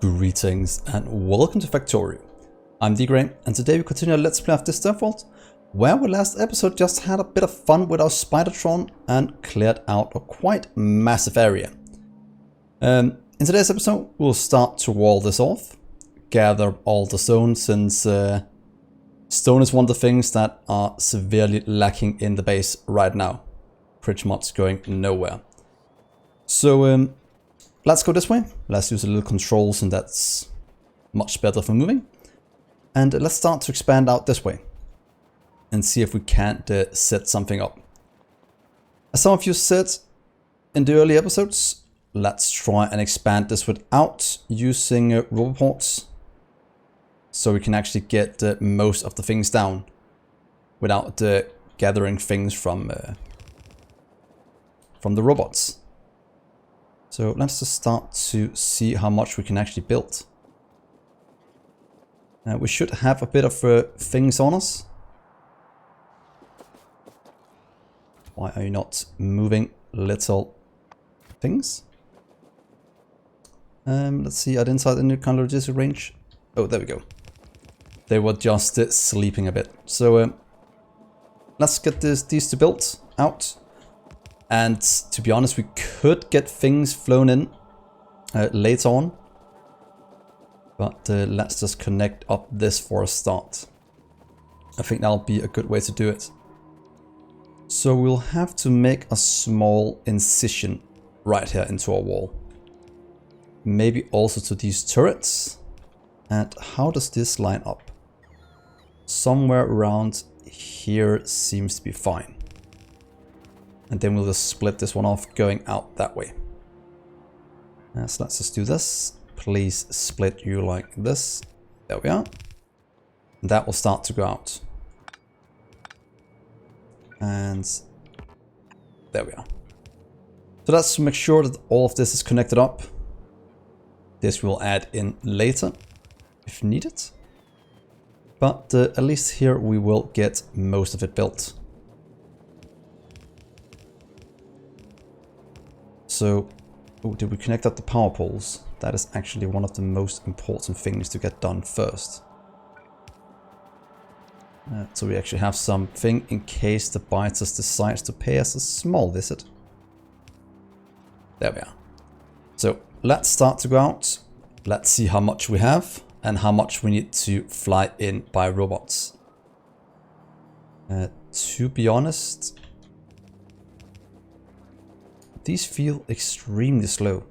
Greetings and welcome to Factorio. I'm Dgray and today we continue our Let's Play of this DeathWorld, where we last episode just had a bit of fun with our Spidertron and cleared out a quite massive area. In today's episode we'll start to wall this off, gather all the stone, since stone is one of the things that are severely lacking in the base right now. Pretty much going nowhere. So let's go this way. Let's use a little controls, and that's much better for moving. And let's start to expand out this way and see if we can't set something up. As some of you said in the early episodes, let's try and expand this without using roboports, so we can actually get most of the things down without gathering things from the robots. So let's just start to see how much we can actually build. We should have a bit of things on us. Why are you not moving, little things? Let's see, are they inside any kind of logistic range? Oh, there we go. They were just sleeping a bit. So let's get these two built out. And to be honest, we could get things flown in later on. But let's just connect up this for a start. I think that'll be a good way to do it. So we'll have to make a small incision right here into our wall. Maybe also to these turrets. And how does this line up? Somewhere around here seems to be fine. And then we'll just split this one off going out that way. So let's just do this. Please split you like this. There we are. And that will start to go out. And there we are. So let's make sure that all of this is connected up. This we'll add in later if needed. But at least here we will get most of it built. So, oh, did we connect up the power poles? That is actually one of the most important things to get done first. So we actually have something in case the biters decides to pay us a small visit. There we are. So let's start to go out. Let's see how much we have and how much we need to fly in by robots. To be honest, these feel extremely slow.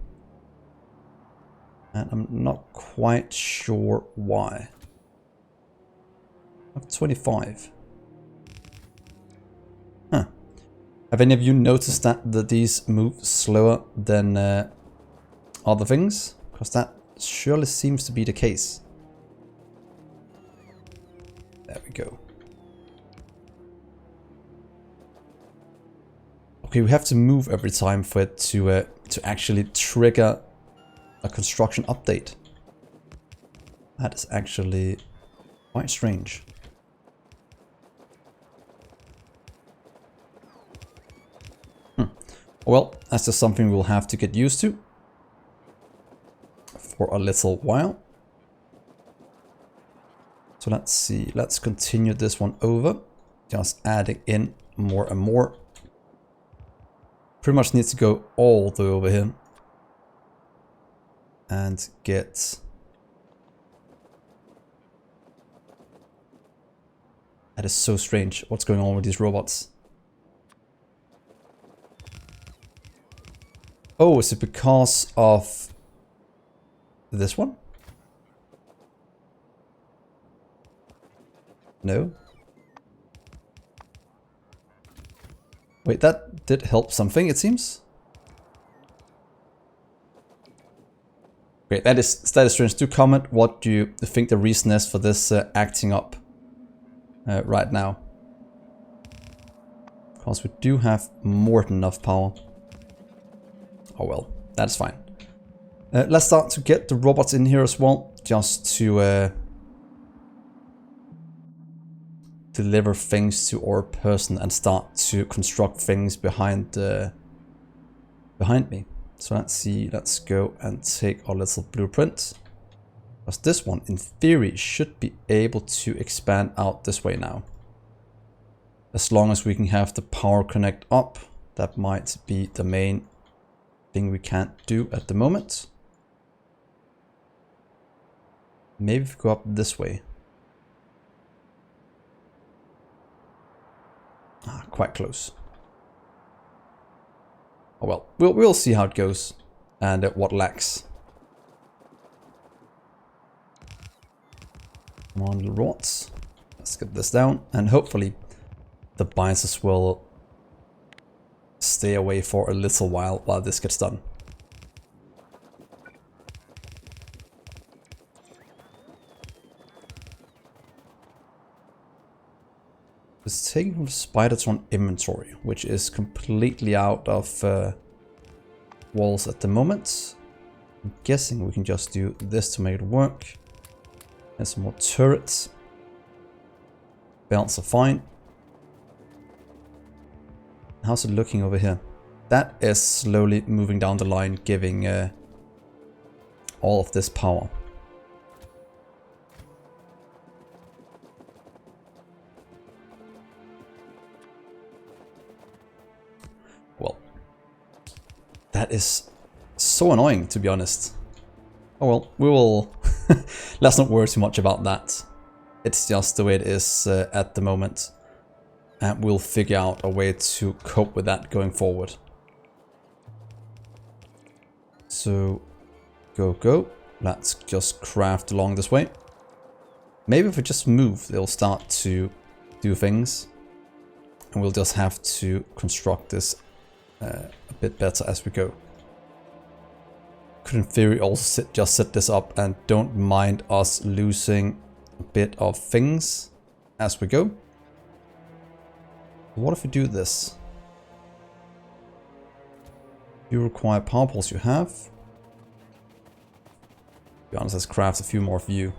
And I'm not quite sure why. I have 25. Huh. Have any of you noticed that these move slower than other things? Because that surely seems to be the case. There we go. Okay, we have to move every time for it to actually trigger a construction update. That is actually quite strange. Well, that's just something we'll have to get used to for a little while. So let's see, let's continue this one over, just adding in more and more. Pretty much needs to go all the way over here and get that is so strange. What's going on with these robots? Oh, is it because of this one? No. Wait, that did help something, it seems. Great, that is strange. Do comment what you think the reason is for this acting up right now. Because we do have more than enough power. Oh well, that's fine. Let's start to get the robots in here as well, just to deliver things to our person and start to construct things behind me. So let's see, let's go and take our little blueprint. Because this one, in theory, should be able to expand out this way now. As long as we can have the power connect up, that might be the main thing we can't do at the moment. Maybe if we go up this way. Ah, quite close. Oh well, we'll see how it goes and what lacks. Come on, little rods. Let's get this down, and hopefully the binders will stay away for a little while this gets done. It's taking from the Spidertron inventory, which is completely out of walls at the moment. I'm guessing we can just do this to make it work. And some more turrets. Belts are fine. How's it looking over here? That is slowly moving down the line, giving all of this power. Well, that is so annoying, to be honest. Oh well, we will... Let's not worry too much about that. It's just the way it is at the moment. And we'll figure out a way to cope with that going forward. So, go. Let's just craft along this way. Maybe if we just move, they'll start to do things. And we'll just have to construct this a bit better as we go. Could in theory also just set this up and don't mind us losing a bit of things as we go. What if we do this? You require power poles you have. To be honest, let's craft a few more for you.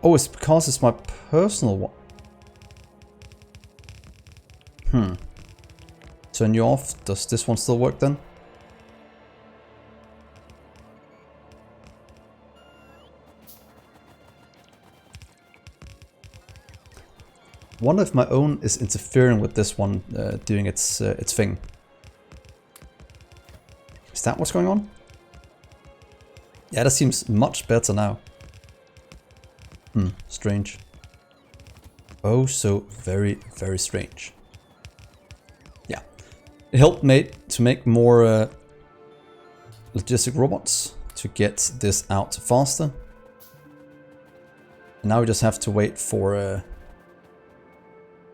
Oh, it's because it's my personal one. Turn you off. Does this one still work then? Wonder if my own is interfering with this one doing its thing. Is that what's going on? Yeah, that seems much better now. Strange. Oh, so very, very strange. Yeah. It helped to make more logistic robots to get this out faster. And now we just have to wait for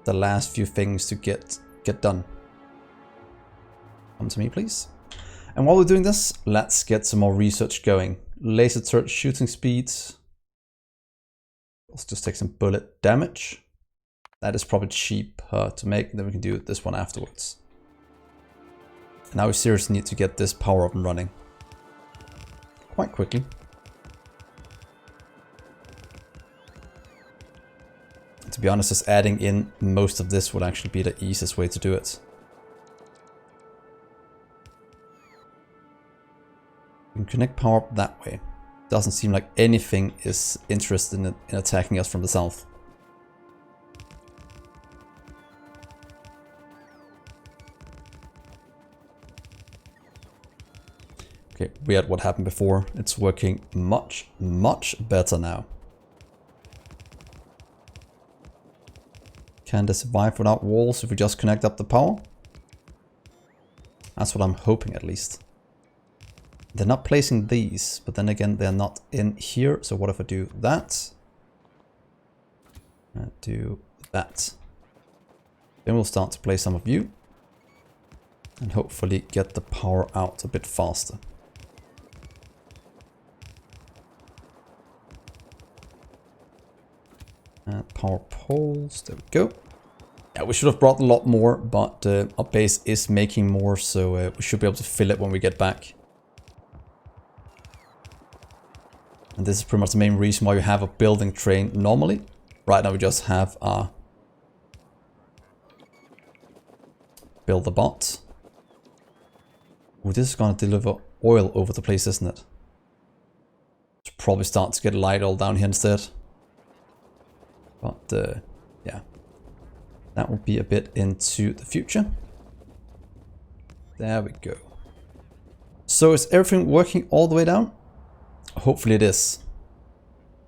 the last few things to get done. Come to me, please. And while we're doing this, let's get some more research going. Laser turret shooting speeds. Let's just take some bullet damage. That is probably cheaper to make. Then we can do this one afterwards. Now we seriously need to get this power up and running quite quickly. To be honest, just adding in most of this would actually be the easiest way to do it. We can connect power up that way. Doesn't seem like anything is interested in attacking us from the south. Okay, weird what happened before. It's working much, much better now. Can they survive without walls if we just connect up the power? That's what I'm hoping, at least. They're not placing these, but then again, they're not in here. So what if I do that? And do that. Then we'll start to place some of you. And hopefully get the power out a bit faster. Power poles, there we go. Yeah, we should have brought a lot more, but our base is making more, so we should be able to fill it when we get back. And this is pretty much the main reason why you have a building train normally. Right now we just have our builder bot. Oh, this is gonna deliver oil over the place, isn't it? Should probably start to get light all down here instead. But yeah, that will be a bit into the future. There we go. So is everything working all the way down? Hopefully it is.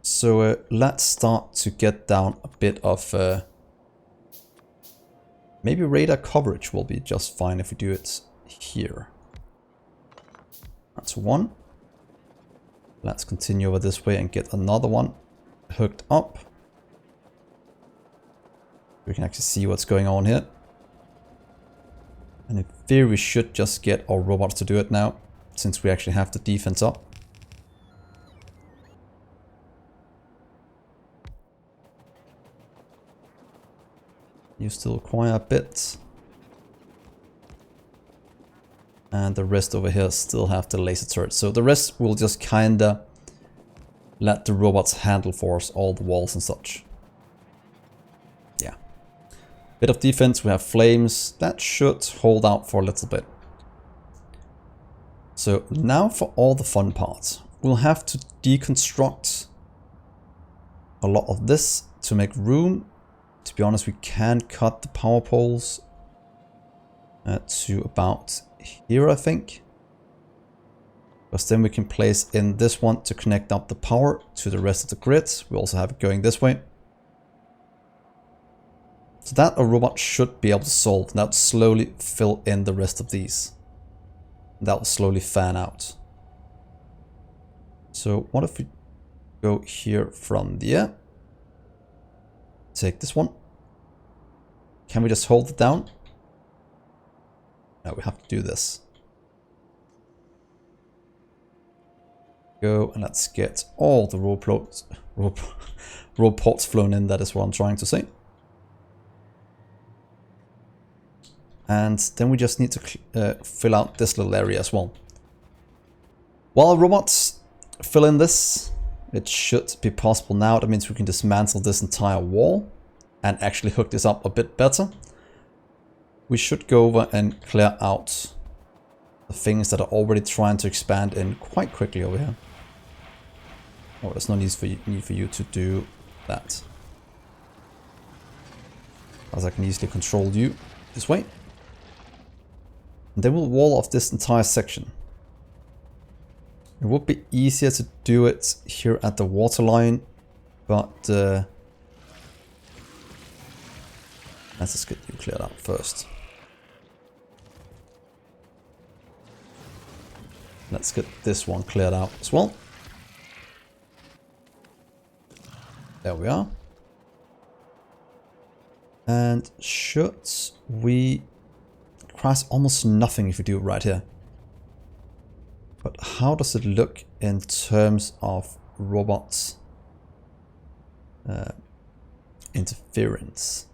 So let's start to get down a bit of maybe radar coverage will be just fine if we do it here. That's one. Let's continue over this way and get another one hooked up. We can actually see what's going on here. And in theory we should just get our robots to do it now, since we actually have the defense up. You still require a bit. And the rest over here still have the laser turret. So the rest will just kinda let the robots handle for us, all the walls and such. Yeah. Bit of defense, we have flames. That should hold out for a little bit. So now for all the fun parts. We'll have to deconstruct a lot of this to make room. To be honest, we can cut the power poles to about here, I think. Because then we can place in this one to connect up the power to the rest of the grid. We also have it going this way. So that a robot should be able to solve. And that will slowly fill in the rest of these. That will slowly fan out. So what if we go here from there? Take this one. Can we just hold it down? No, we have to do this. Go and let's get all the robots flown in. That is what I'm trying to say. And then we just need to fill out this little area as well. While robots fill in this, it should be possible now. That means we can dismantle this entire wall and actually hook this up a bit better. We should go over and clear out the things that are already trying to expand in quite quickly over here. Oh, there's no need for you to do that. As I can easily control you this way. And then we'll wall off this entire section. It would be easier to do it here at the waterline, but let's just get you cleared out first. Let's get this one cleared out as well. There we are. And should we crash almost nothing if we do it right here. But how does it look in terms of robots interference?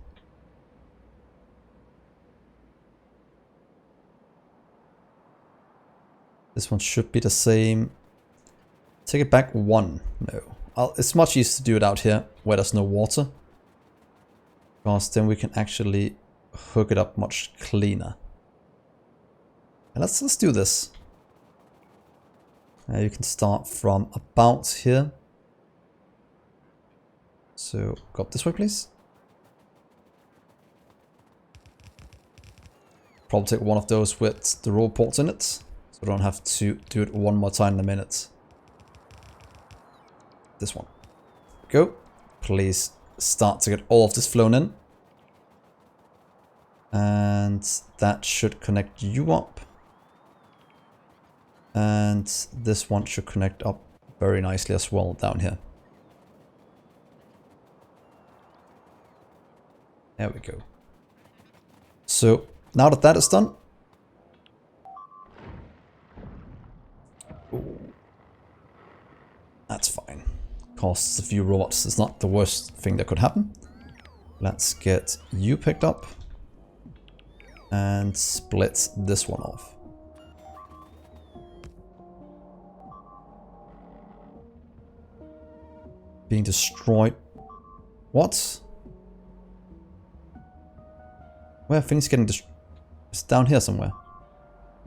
This one should be the same. Take it back one. No. It's much easier to do it out here where there's no water. Because then we can actually hook it up much cleaner. And let's do this. You can start from about here. So go up this way, please. Probably take one of those with the roll ports in it. So I don't have to do it one more time in a minute. This one. Go. Please start to get all of this flown in. And that should connect you up. And this one should connect up very nicely as well down here. There we go. So now that that is done. Ooh, that's fine. Costs a few robots. It's not the worst thing that could happen. Let's get you picked up. And split this one off. Being destroyed. What? Where are things getting destroyed? It's down here somewhere.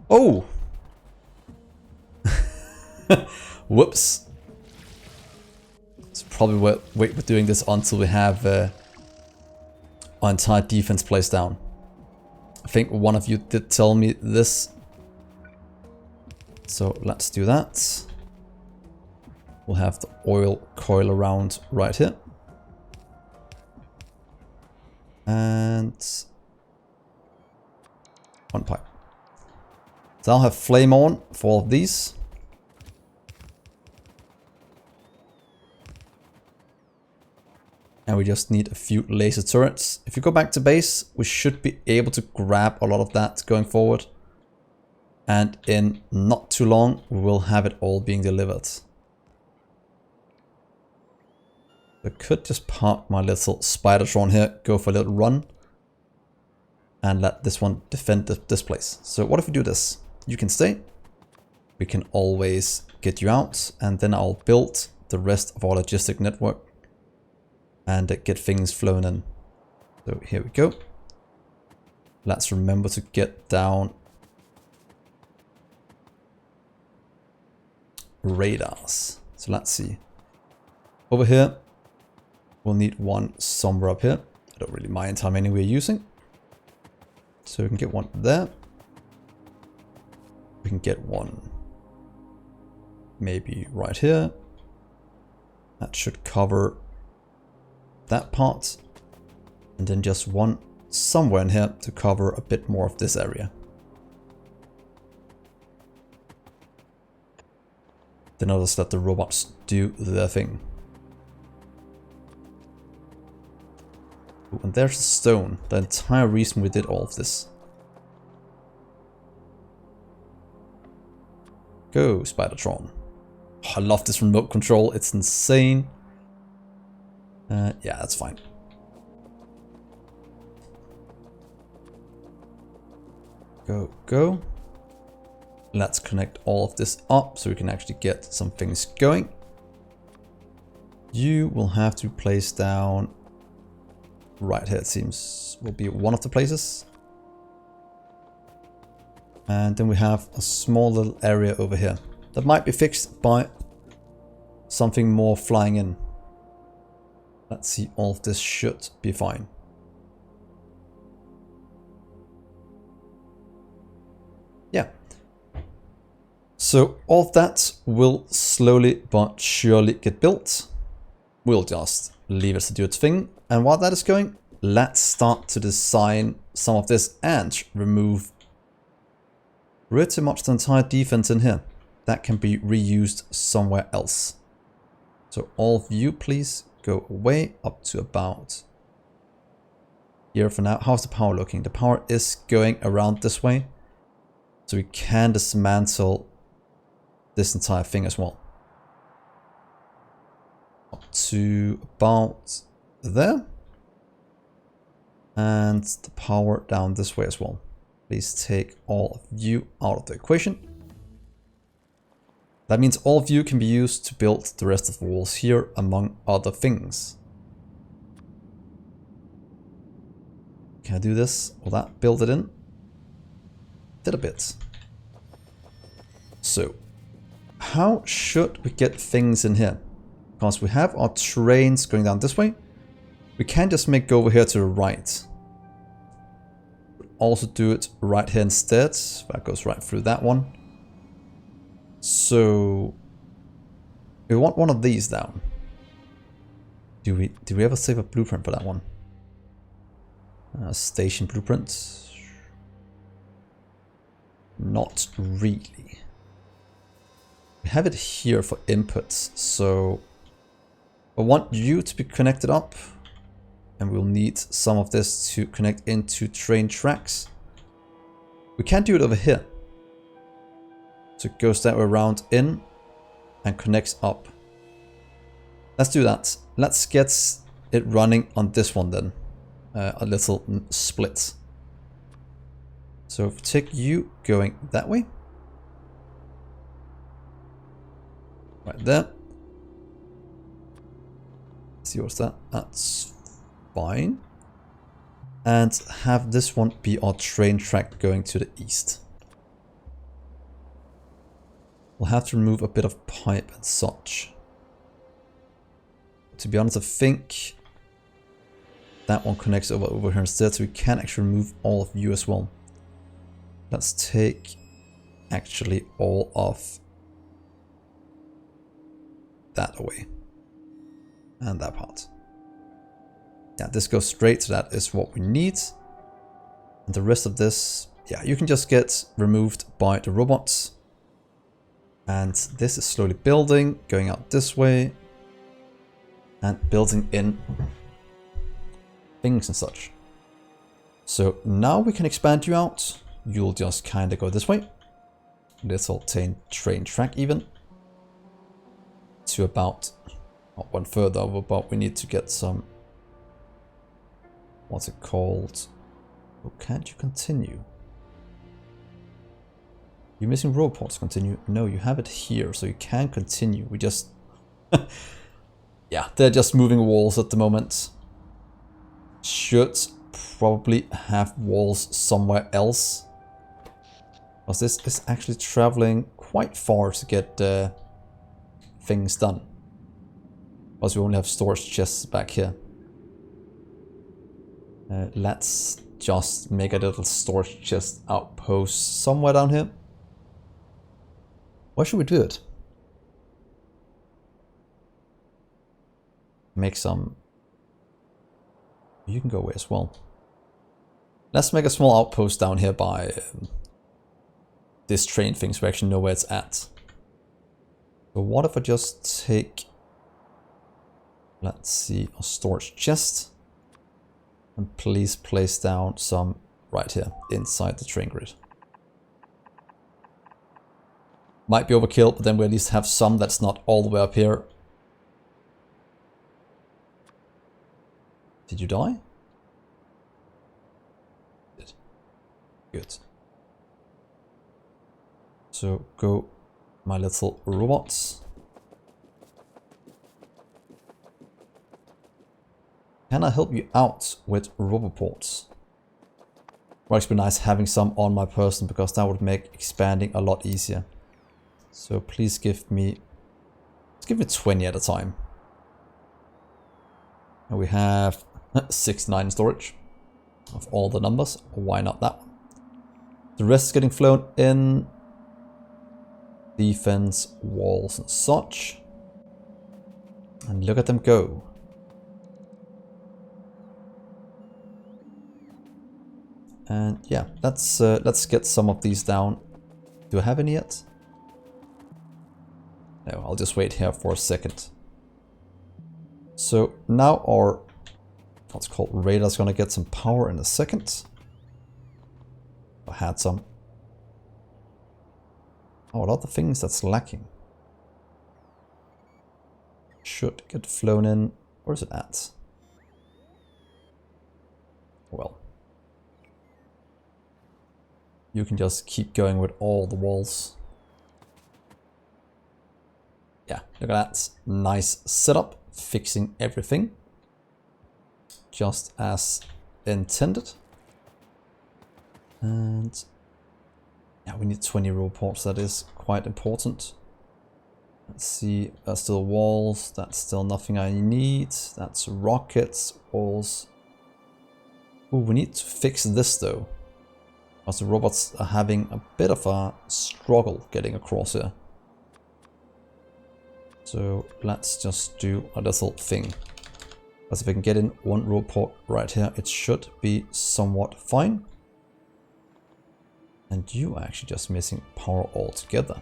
Oh! Whoops. probably wait with doing this until we have our entire defense placed down. I think one of you did tell me this. So let's do that. We'll have the oil coil around right here. And one pipe. So I'll have flame on for all of these. And we just need a few laser turrets. If you go back to base, we should be able to grab a lot of that going forward. And in not too long, we will have it all being delivered. I could just park my little Spidertron here, go for a little run. And let this one defend this place. So what if we do this? You can stay. We can always get you out. And then I'll build the rest of our logistic network. And get things flown in. So here we go. Let's remember to get down radars. So let's see. Over here, we'll need one somewhere up here. I don't really mind how many we're using. So we can get one there. We can get one maybe right here. That should cover that part. And then just one somewhere in here to cover a bit more of this area. Then I'll just let the robots do their thing. Ooh, and there's the stone, the entire reason we did all of this. Go, Spidertron. Oh, I love this remote control, it's insane. Yeah, that's fine. Go, go. Let's connect all of this up so we can actually get some things going. You will have to place down right here, it seems, will be one of the places. And then we have a small little area over here that might be fixed by something more flying in. Let's see, all of this should be fine. Yeah. So all of that will slowly but surely get built. We'll just leave it to do its thing. And while that is going, let's start to design some of this and remove pretty much the entire defense in here. That can be reused somewhere else. So all of you, please go away up to about here for now. How's the power looking? The power is going around this way. So we can dismantle this entire thing as well. Up to about there. And the power down this way as well. Please take all of you out of the equation. That means all of you can be used to build the rest of the walls here, among other things. Can I do this? Will that build it in? Did a bit. So, how should we get things in here? Because we have our trains going down this way. We can just go over here to the right. Also do it right here instead. That goes right through that one. So we want one of these down. Did we ever save a blueprint for that one? Station blueprint. Not really. We have it here for inputs, so I want you to be connected up, and we'll need some of this to connect into train tracks. We can do it over here. So it goes that way around in and connects up. Let's do that. Let's get it running on this one then. A little split. So if we take you going that way. Right there. See what's that? That's fine. And have this one be our train track going to the east. We'll have to remove a bit of pipe and such. to be honest, I think that one connects over here instead, so we can actually remove all of you as well. Let's take actually all of that away. And that part. Yeah, this goes straight, so that is what we need. And the rest of this, yeah, you can just get removed by the robots. And this is slowly building, going out this way. And building in things and such. So now we can expand you out. You'll just kind of go this way. Little train track even. To about, not one further over, but we need to get some, what's it called? Oh, can't you continue? You're missing robots, continue. No, you have it here, so you can continue. We just, yeah, they're just moving walls at the moment. Should probably have walls somewhere else. Because this is actually traveling quite far to get things done. Because we only have storage chests back here. Let's just make a little storage chest outpost somewhere down here. Why should we do it? Make some... You can go away as well. Let's make a small outpost down here by this train thing so we actually know where it's at. So what if I just take, let's see, a storage chest. And please place down some right here inside the train grid. Might be overkill, but then we at least have some that's not all the way up here. Did you die? Did. Good. So go, my little robots. Can I help you out with roboports? Would actually be nice having some on my person because that would make expanding a lot easier. So please give me, let's give me 20 at a time. And we have 69 storage of all the numbers. Why not that one? The rest is getting flown in. Defense, walls and such. And look at them go. And yeah, let's get some of these down. Do I have any yet? No, I'll just wait here for a second. So now our, what's called radar's gonna get some power in a second. I had some. Oh, a lot of things that's lacking. Should get flown in. Where's it at? Well. You can just keep going with all the walls. Yeah, look at that. Nice setup. Fixing everything. Just as intended. And yeah, we need 20 roboports. That is quite important. Let's see. That's still walls. That's still nothing I need. That's rockets, walls. Oh, we need to fix this though. Because the robots are having a bit of a struggle getting across here. So let's just do a little thing. Because if I can get in one roboport right here, it should be somewhat fine. And you are actually just missing power altogether.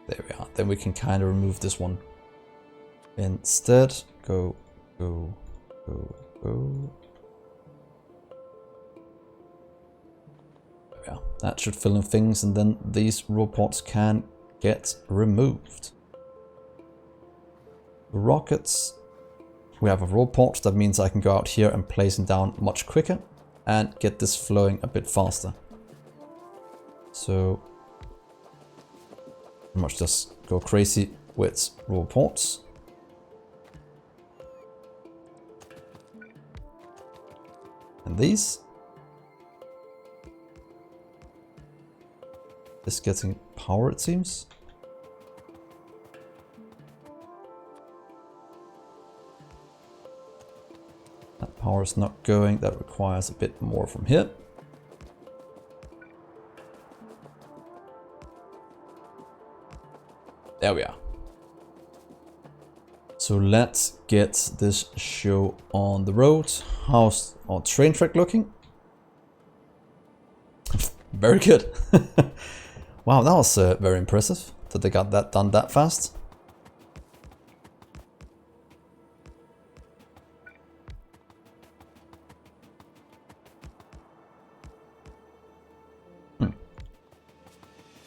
There we are. Then we can kind of remove this one. Instead, go. There we are. That should fill in things, and then these robots can get removed. Rockets. We have a roboport. That means I can go out here and place them down much quicker and get this flowing a bit faster. So pretty much just go crazy with roboports. And these. Just getting power, it seems. That power is not going. That requires a bit more from here. There we are. So let's get this show on the road. How's our train track looking? Very good. Wow, that was very impressive that they got that done that fast.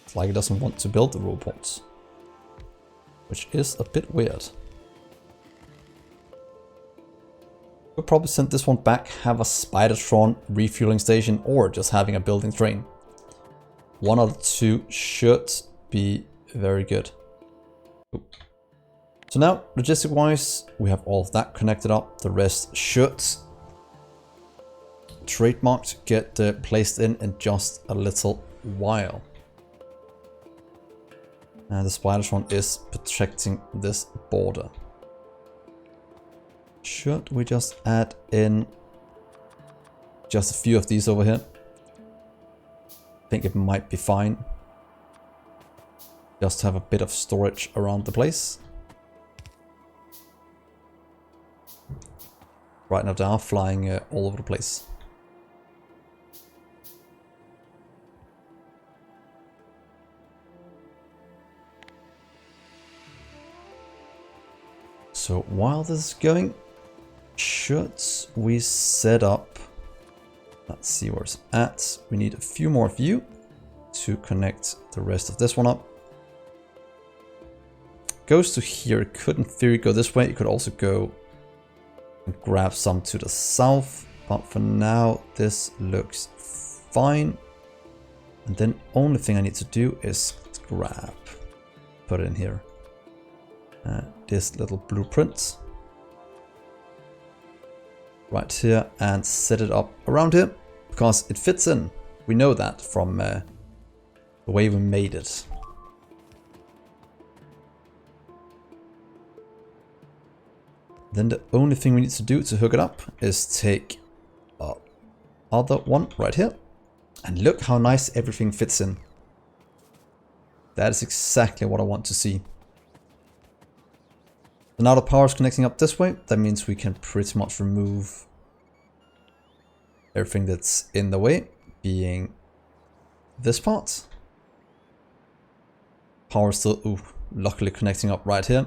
It's like it doesn't want to build the robots, which is a bit weird. We'll probably send this one back, have a Spidertron refueling station, or just having a building train. One of the two should be very good. So now, logistic wise, we have all of that connected up. The rest should, trademarked, get placed in just a little while. And the Spidertron is protecting this border. Should we just add in just a few of these over here? I think it might be fine. Just to have a bit of storage around the place. Right now they are flying all over the place. So while this is going, should we set up, let's see where it's at. We need a few more of you to connect the rest of this one up. Goes to here, it could in theory go this way. It could also go and grab some to the south, but for now this looks fine. And then only thing I need to do is grab, put it in here. This little blueprint right here and set it up around here because it fits in. We know that from the way we made it. Then the only thing we need to do to hook it up is take other one right here, and look how nice everything fits in. That is exactly what I want to see. So now the power is connecting up this way. That means we can pretty much remove everything that's in the way, being this part. Power is still, luckily connecting up right here.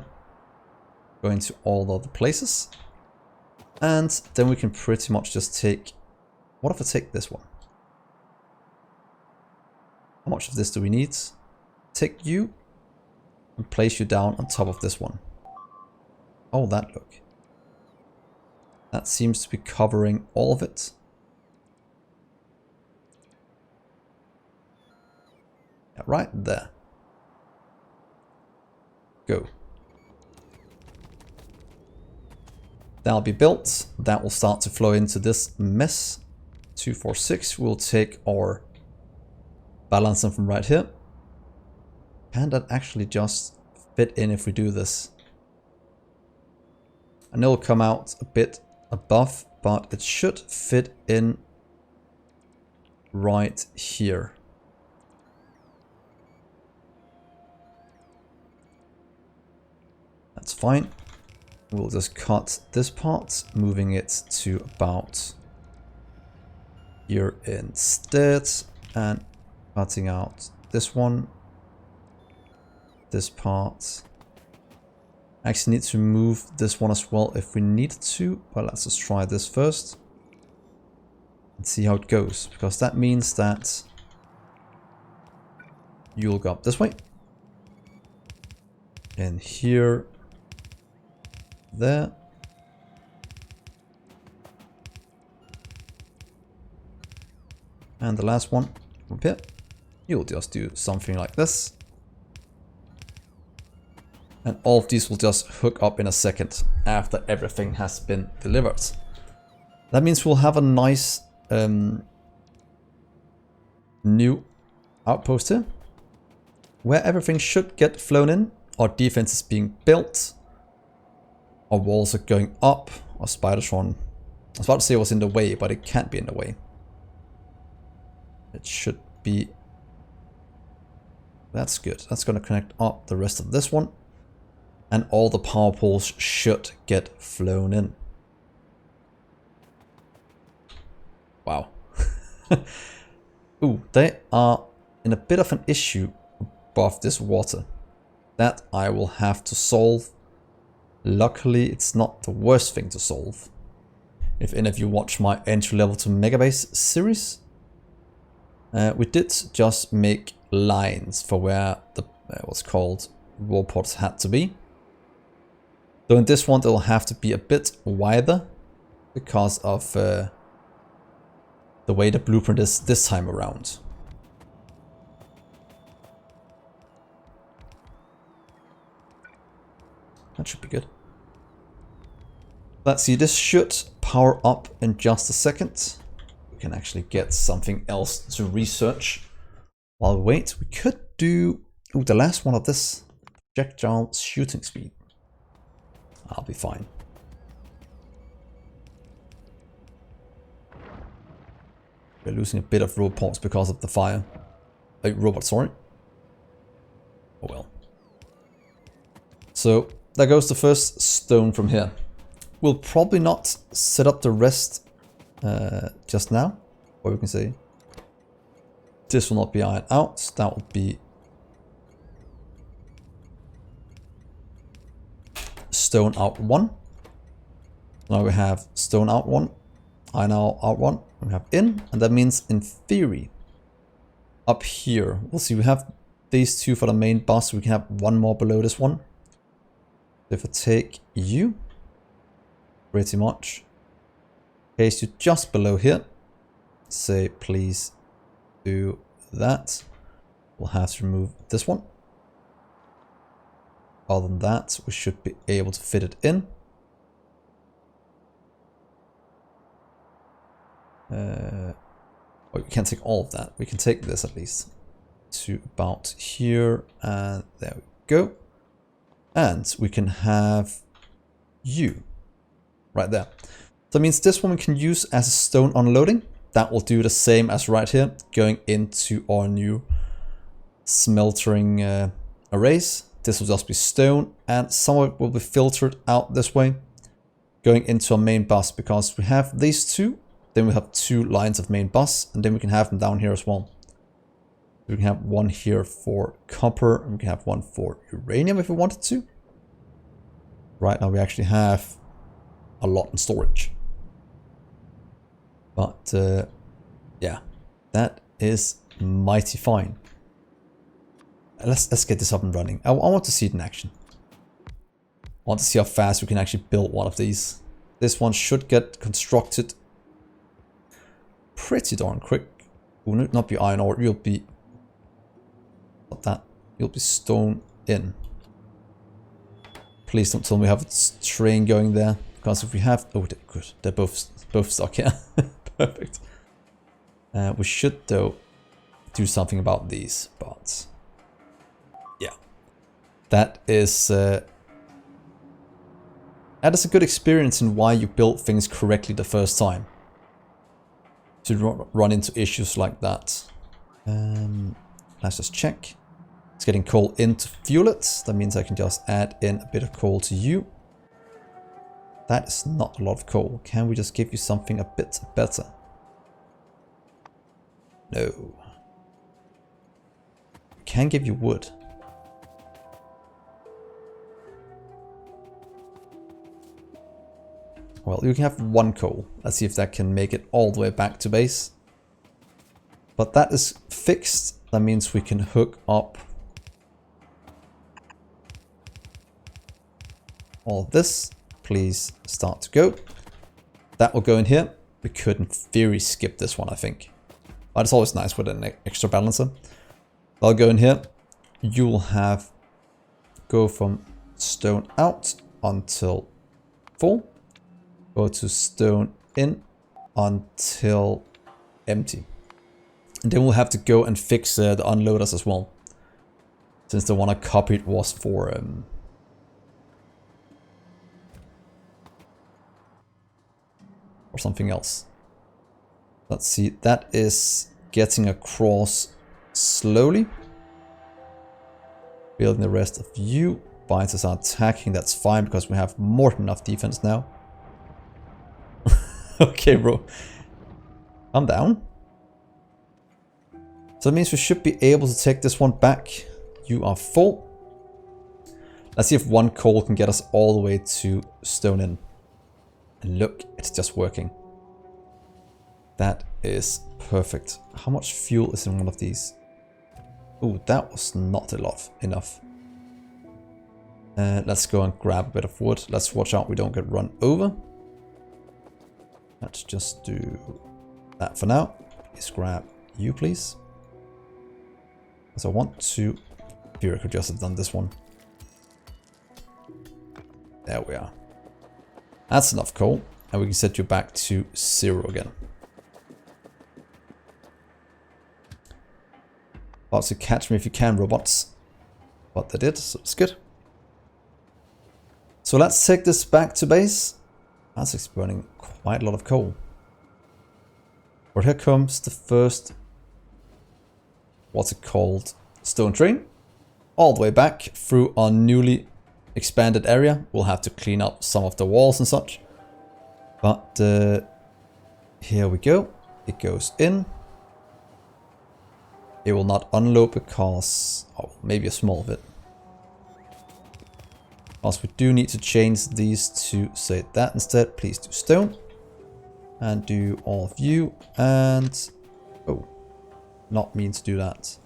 Going to all the other places. And then we can pretty much just take, what if I take this one? How much of this do we need? Take you and place you down on top of this one. Oh, that look. That seems to be covering all of it. Yeah, right there. Go. That'll be built. That will start to flow into this mess. 246. We'll take our balancing from right here. Can that actually just fit in if we do this? And it'll come out a bit above, but it should fit in right here. That's fine. We'll just cut this part, moving it to about here instead, and cutting out this one, this part. I actually need to move this one as well if we need to, but let's just try this first and see how it goes, because that means that you'll go up this way, and here, there, and the last one up here, you'll just do something like this. And all of these will just hook up in a second after everything has been delivered. That means we'll have a nice new outpost here, where everything should get flown in. Our defense is being built. Our walls are going up. Our Spidertron, I was about to say it was in the way, but it can't be in the way. It should be. That's good. That's going to connect up the rest of this one. And all the power poles should get flown in. Wow. Ooh, they are in a bit of an issue above this water. That I will have to solve. Luckily, it's not the worst thing to solve. If any of you watch my entry level to Megabase series, we did just make lines for where the what's called warports had to be. Though in this one they'll have to be a bit wider because of the way the blueprint is this time around. That should be good. Let's see, this should power up in just a second. We can actually get something else to research while we wait. We could do the last one of this projectile shooting speed. I'll be fine. We're losing a bit of robots because of the fire. Robot, sorry. Oh well. So there goes the first stone from here. We'll probably not set up the rest just now. Or we can say this will not be ironed out. That will be stone out 1. Now we have stone out 1, iron out 1. We have in, and that means in theory up here we'll see we have these two for the main boss. We can have one more below this one. If I take you, pretty much place you just below here, say please do that. We'll have to remove this one. Other than that, we should be able to fit it in. Well, we can't take all of that. We can take this at least to about here, and there we go. And we can have you right there. So that means this one we can use as a stone unloading. That will do the same as right here, going into our new smeltering arrays. This will just be stone, and some of it will be filtered out this way, going into our main bus, because we have these two, then we have 2 lines of main bus, and then we can have them down here as well. We can have one here for copper, and we can have one for uranium if we wanted to. Right now we actually have a lot in storage. But yeah, that is mighty fine. Let's get this up and running. I want to see it in action. I want to see how fast we can actually build one of these. This one should get constructed pretty darn quick. It will not be iron ore. You'll be not that. You'll be stone in. Please don't tell me we have a train going there, because if we have, oh, they're good. They're both stuck here. Perfect. We should though do something about these, but. That is a good experience in why you build things correctly the first time. To run into issues like that. Let's just check. It's getting coal in to fuel it. That means I can just add in a bit of coal to you. That is not a lot of coal. Can we just give you something a bit better? No. We can give you wood. Well, you can have 1 coal. Let's see if that can make it all the way back to base. But that is fixed. That means we can hook up all of this. Please start to go. That will go in here. We could in theory skip this one, I think. But it's always nice with an extra balancer. I'll go in here. You will have go from stone out until full. Go to stone in until empty. And then we'll have to go and fix the unloaders as well. Since the one I copied was for... or something else. Let's see, that is getting across slowly. Building the rest of you. Biters are attacking, that's fine because we have more than enough defense now. Okay, bro. Calm down. So that means we should be able to take this one back. You are full. Let's see if one coal can get us all the way to Stone Inn. And look, it's just working. That is perfect. How much fuel is in one of these? Ooh, that was not enough. Let's go and grab a bit of wood. Let's watch out we don't get run over. Let's just do that for now. Please grab you, please. Because I want to... Here, I could just have done this one. There we are. That's enough coal. And we can set you back to 0 again. Also catch me if you can, robots. But they did, so it's good. So let's take this back to base. That's burning quite a lot of coal. But here comes the first... what's it called? Stone train. All the way back through our newly expanded area. We'll have to clean up some of the walls and such. But here we go. It goes in. It will not unload because... oh, maybe a small bit. Because we do need to change these to say that instead. Please do stone. And do all of you. And... oh, not mean to do that.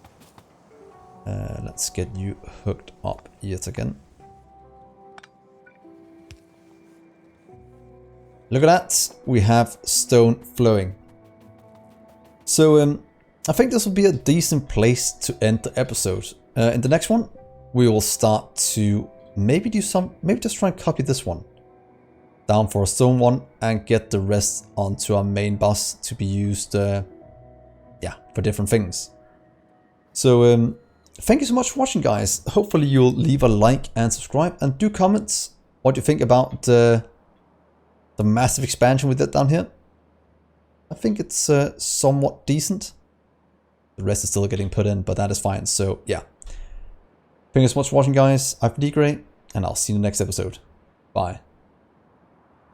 Let's get you hooked up yet again. Look at that. We have stone flowing. So I think this will be a decent place to end the episode. In the next one, we will start to maybe do some... maybe just try and copy this one down for a stone one and get the rest onto our main bus to be used, yeah, for different things. So thank you so much for watching, guys. Hopefully you'll leave a like and subscribe and do comments what you think about the massive expansion we did down here. I think it's somewhat decent. The rest is still getting put in, but that is fine. So yeah. Thank you so much for watching, guys. I've been Dgray, and I'll see you in the next episode. Bye.